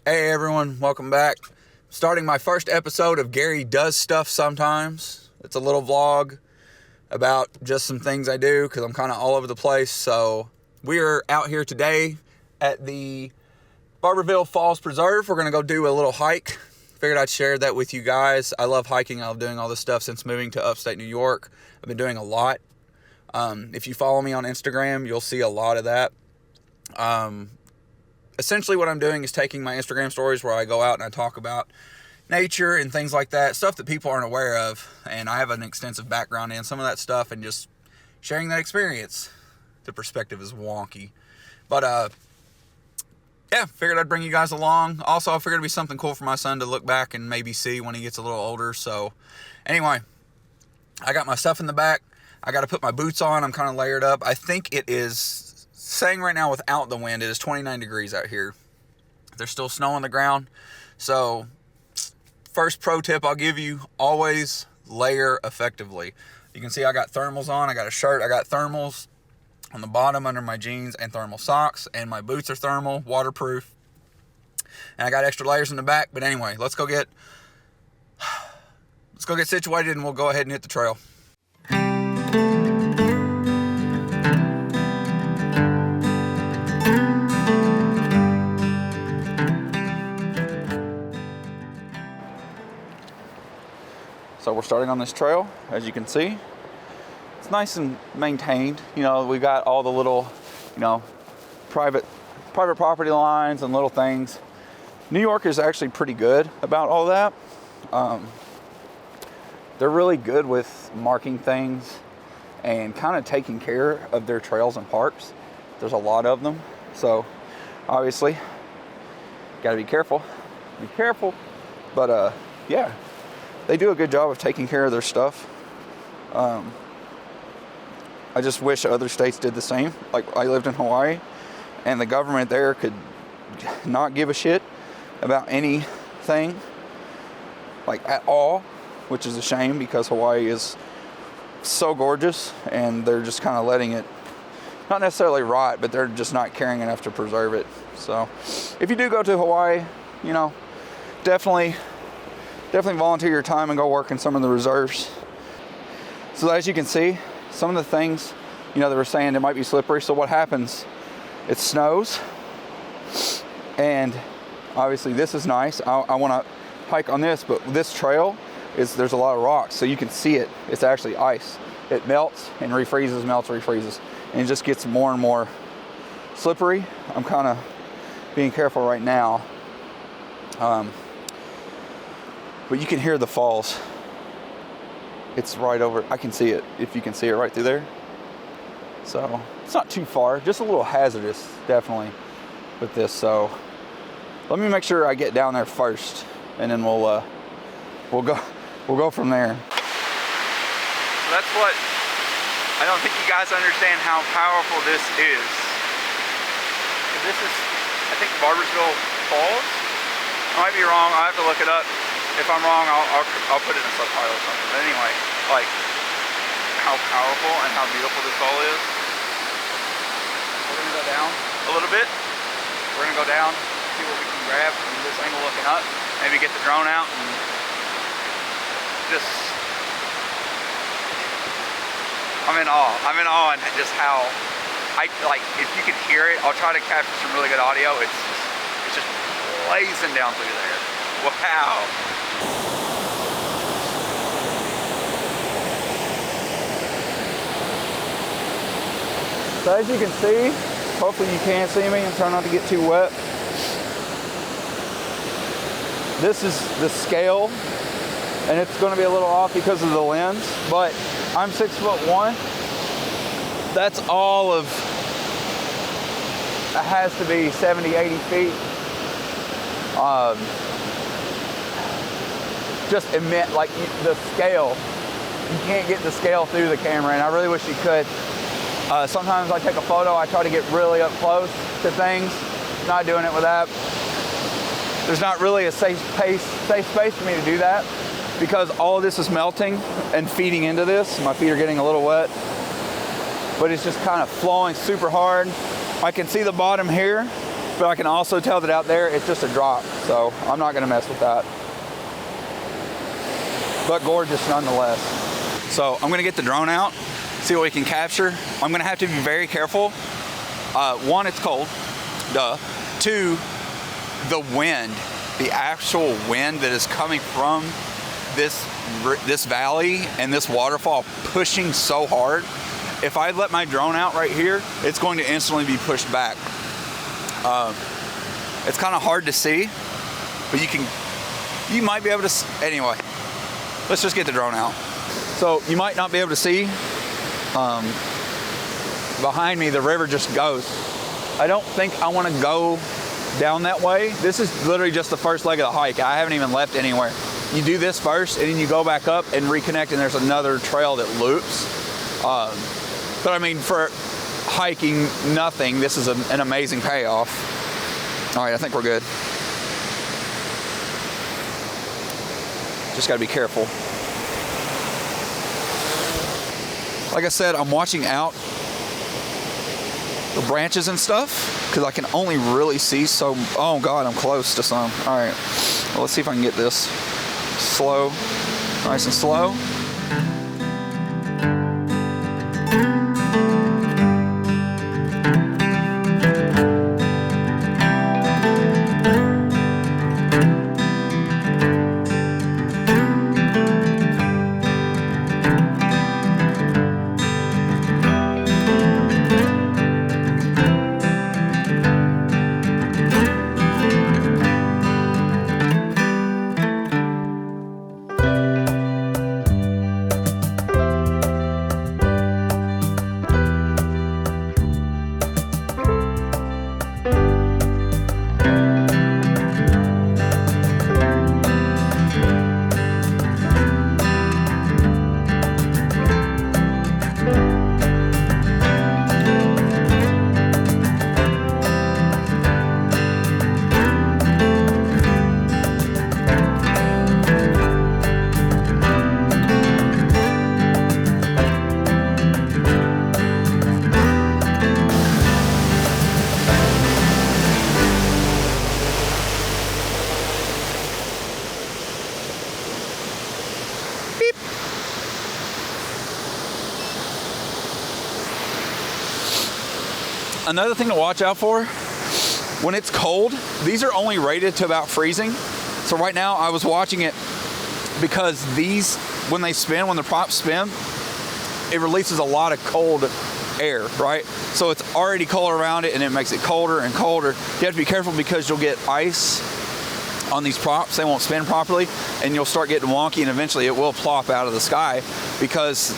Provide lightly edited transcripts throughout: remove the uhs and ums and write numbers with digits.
Hey everyone, welcome back. Starting my first episode of Gary Does Stuff Sometimes. It's a little vlog about just some things I do because I'm kind of all over the place. So we are out here today at the Barberville Falls Preserve. We're going to go do a little hike. Figured I'd share that with you guys. I love hiking. I love doing all this stuff since moving to Upstate New York. I've been doing a lot. If you follow me on Instagram, you'll see a lot of that. Essentially what I'm doing is taking my Instagram stories where I go out and I talk about nature and things like that, stuff that people aren't aware of, and I have an extensive background in some of that stuff, and just sharing that experience. The perspective is wonky, but yeah, figured I'd bring you guys along. Also, I figured it'd be something cool for my son to look back and maybe see when he gets a little older. So anyway, I got my stuff in the back. I got to put my boots on. I'm kind of layered up. I think it is saying right now without the wind, it is 29 degrees out here. There's still snow on the ground. So first pro tip I'll give you, always layer effectively. You can see I got thermals on. I got a shirt. I got thermals on the bottom under my jeans and thermal socks, and my boots are thermal, waterproof. And I got extra layers in the back. But anyway, let's go get situated and we'll go ahead and hit the trail. So we're starting on this trail, as you can see. It's nice and maintained. You know, we got all the little, private property lines and little things. New York is actually pretty good about all that. They're really good with marking things and kind of taking care of their trails and parks. There's a lot of them. So obviously, gotta be careful. But yeah. They do a good job of taking care of their stuff. I just wish other states did the same. Like, I lived in Hawaii, and the government there could not give a shit about anything, like, at all, which is a shame because Hawaii is so gorgeous, and they're just kind of letting it, not necessarily rot, but they're just not caring enough to preserve it. So if you do go to Hawaii, definitely volunteer your time and go work in some of the reserves. So as you can see, some of the things, they were saying it might be slippery. So what happens, it snows, and obviously this is nice. I want to hike on this, but this trail, there's a lot of rocks, so you can see it. It's actually ice. It melts and refreezes, melts, refreezes, and it just gets more and more slippery. I'm kind of being careful right now. But you can hear the falls. It's right over, I can see it, if you can see it right through there. So it's not too far, just a little hazardous, definitely, with this. So let me make sure I get down there first, and then we'll go from there. So that's what, I don't think you guys understand how powerful this is. This is, I think, Barberville Falls. I might be wrong, I'll have to look it up. If I'm wrong, I'll put it in a subtitle or something. But anyway, like, how powerful and how beautiful this fall is. We're gonna go down a little bit. We're gonna go down, see what we can grab from this angle looking up. Maybe get the drone out and just, I'm in awe. I'm in awe and just how, if you can hear it, I'll try to capture some really good audio. It's just blazing down through there. Wow. So as you can see, hopefully you can see me and try not to get too wet. This is the scale, and it's going to be a little off because of the lens, but I'm 6'1". That's all of, it has to be 70, 80 feet. Just emit, like, the scale, you can't get the scale through the camera, and I really wish you could. Sometimes I take a photo, I try to get really up close to things. Not doing it with that. There's not really a safe space for me to do that because all of this is melting and feeding into this. My feet are getting a little wet, but it's just kind of flowing super hard. I can see the bottom here, But I can also tell that out there it's just a drop, so I'm not gonna mess with that. But gorgeous nonetheless. So I'm gonna get the drone out, see what we can capture. I'm gonna have to be very careful. One, it's cold, duh. Two, the wind, the actual wind that is coming from this valley and this waterfall pushing so hard. If I let my drone out right here, it's going to instantly be pushed back. It's kind of hard to see, but you might be able to, anyway, let's just get the drone out. So you might not be able to see, behind me, the river just goes. I don't think I want to go down that way. This is literally just the first leg of the hike. I haven't even left anywhere. You do this first and then you go back up and reconnect, and there's another trail that loops. But I mean, for hiking nothing, this is an amazing payoff. All right, I think we're good. Just gotta be careful. Like I said, I'm watching out the branches and stuff because I can only really see so, oh God, I'm close to some. All right, well, let's see if I can get this slow, nice and slow. Another thing to watch out for, when it's cold, these are only rated to about freezing. So right now I was watching it because these, when they spin, when the props spin, it releases a lot of cold air, right? So it's already cold around it and it makes it colder and colder. You have to be careful because you'll get ice on these props. They won't spin properly and you'll start getting wonky and eventually it will plop out of the sky because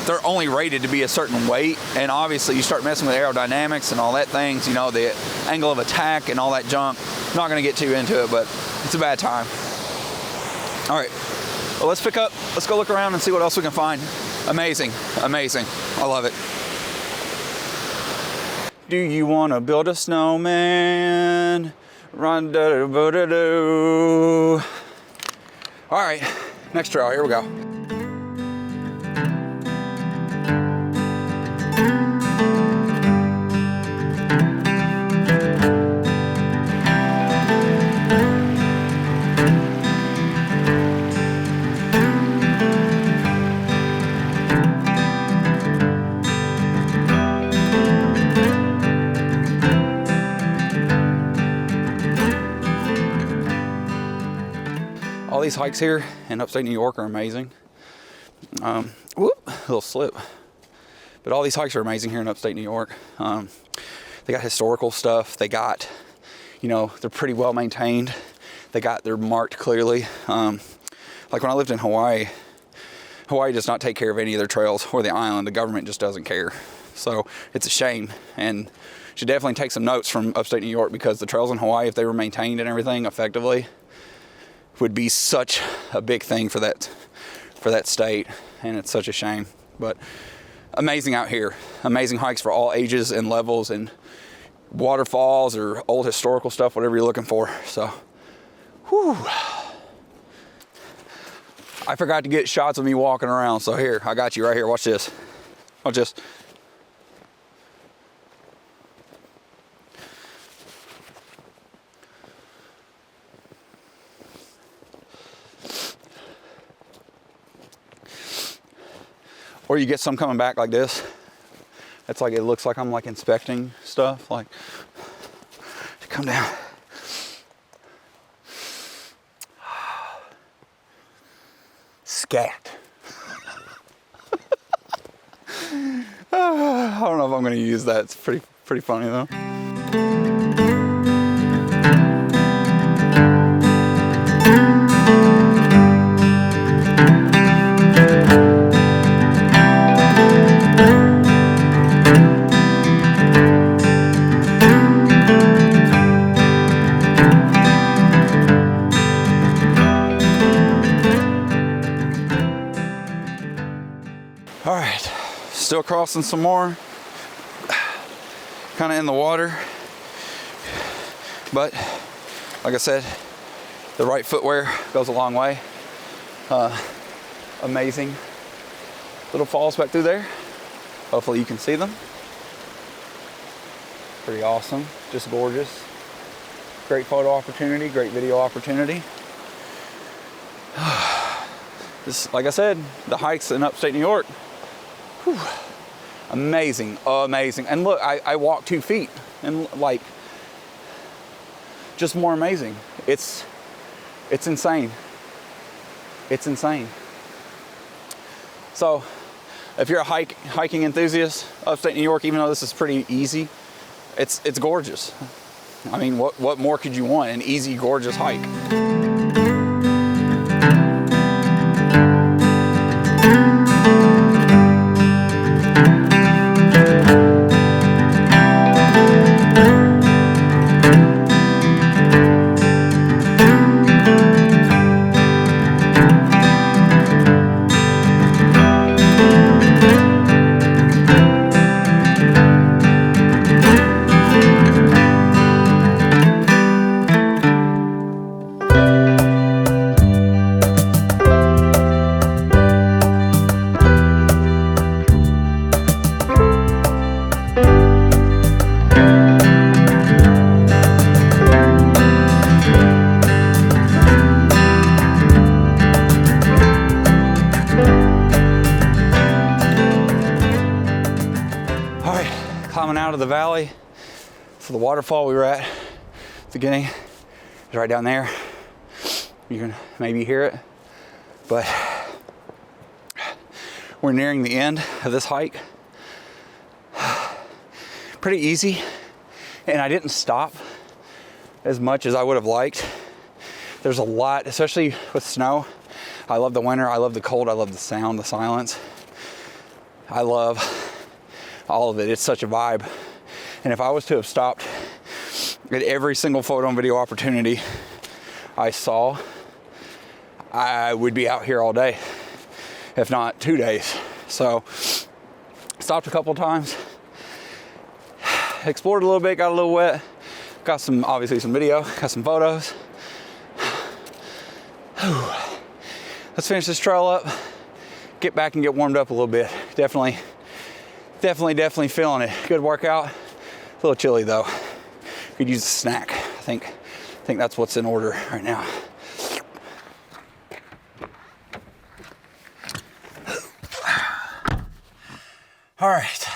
they're only rated to be a certain weight, and obviously you start messing with aerodynamics and all that things, you know, the angle of attack and all that junk. I'm not gonna get too into it, but it's a bad time. All right, well, let's pick up, let's go look around and see what else we can find. Amazing, amazing, I love it. Do you wanna build a snowman? Run da da da da. All right, next trail, here we go. All these hikes here in upstate New York are amazing. Whoop, little slip. But all these hikes are amazing here in upstate New York. They got historical stuff. They got, you know, they're pretty well maintained. They're marked clearly. Like when I lived in Hawaii, Hawaii does not take care of any of their trails or the island. The government just doesn't care. So it's a shame, and should definitely take some notes from upstate New York because the trails in Hawaii, if they were maintained and everything effectively, would be such a big thing for that state, and it's such a shame. But amazing out here. Amazing hikes for all ages and levels, and waterfalls or old historical stuff, whatever you're looking for. So, whew. I forgot to get shots of me walking around, so here, I got you right here. Watch this. Watch this. Or you get some coming back like this. It's like, it looks like I'm like inspecting stuff. Like, come down. Scat. I don't know if I'm going to use that. It's pretty funny though. All right, still crossing some more, kind of in the water, but like I said, the right footwear goes a long way. Amazing little falls back through there. Hopefully you can see them. Pretty awesome, just gorgeous. Great photo opportunity, great video opportunity. This, like I said, the hikes in upstate New York. Whew. Amazing, amazing. And look, I walked 2 feet and like, just more amazing. It's insane. It's insane. So if you're a hiking enthusiast, upstate New York, even though this is pretty easy, it's gorgeous. I mean, what more could you want? An easy, gorgeous hike. Climbing out of the valley. So the waterfall we were at the beginning is right down there. You can maybe hear it, but we're nearing the end of this hike. Pretty easy, and I didn't stop as much as I would have liked. There's a lot, especially with snow. I love the winter, I love the cold, I love the sound, the silence. I love all of it. It's such a vibe. And if I was to have stopped at every single photo and video opportunity I saw, I would be out here all day, if not 2 days. So stopped a couple times, explored a little bit, got a little wet, got some, obviously some video, got some photos. Let's finish this trail up, get back and get warmed up a little bit. Definitely feeling it. Good workout. A little chilly though. Could use a snack. I think that's what's in order right now. All right.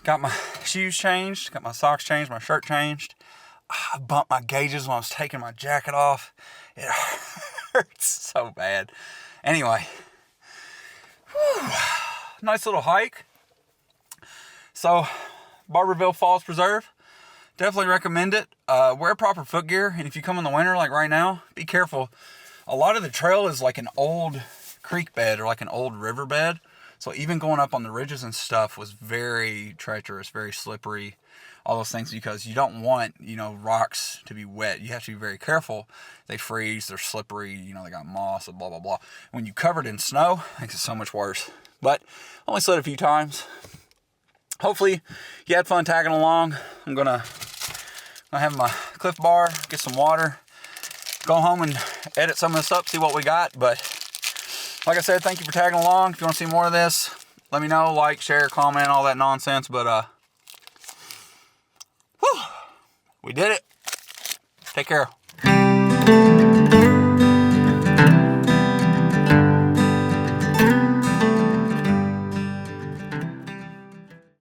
Got my shoes changed, got my socks changed, my shirt changed. I bumped my gauges when I was taking my jacket off. It hurts so bad. Anyway. Whew. Nice little hike. So, Barberville Falls Preserve, definitely recommend it. Wear proper foot gear, and if you come in the winter like right now, be careful. A lot of the trail is like an old creek bed or like an old river bed. So even going up on the ridges and stuff was very treacherous, very slippery, all those things, because you don't want, you know, rocks to be wet. You have to be very careful. They freeze, they're slippery, you know, they got moss and blah, blah, blah. When you covered in snow, it makes it so much worse. But only slid a few times. Hopefully you had fun tagging along. I'm gonna have my Cliff Bar, get some water, go home and edit some of this up, see what we got. But like I said, thank you for tagging along. If you want to see more of this, let me know, like, share, comment, all that nonsense. But whew, we did it. Take care.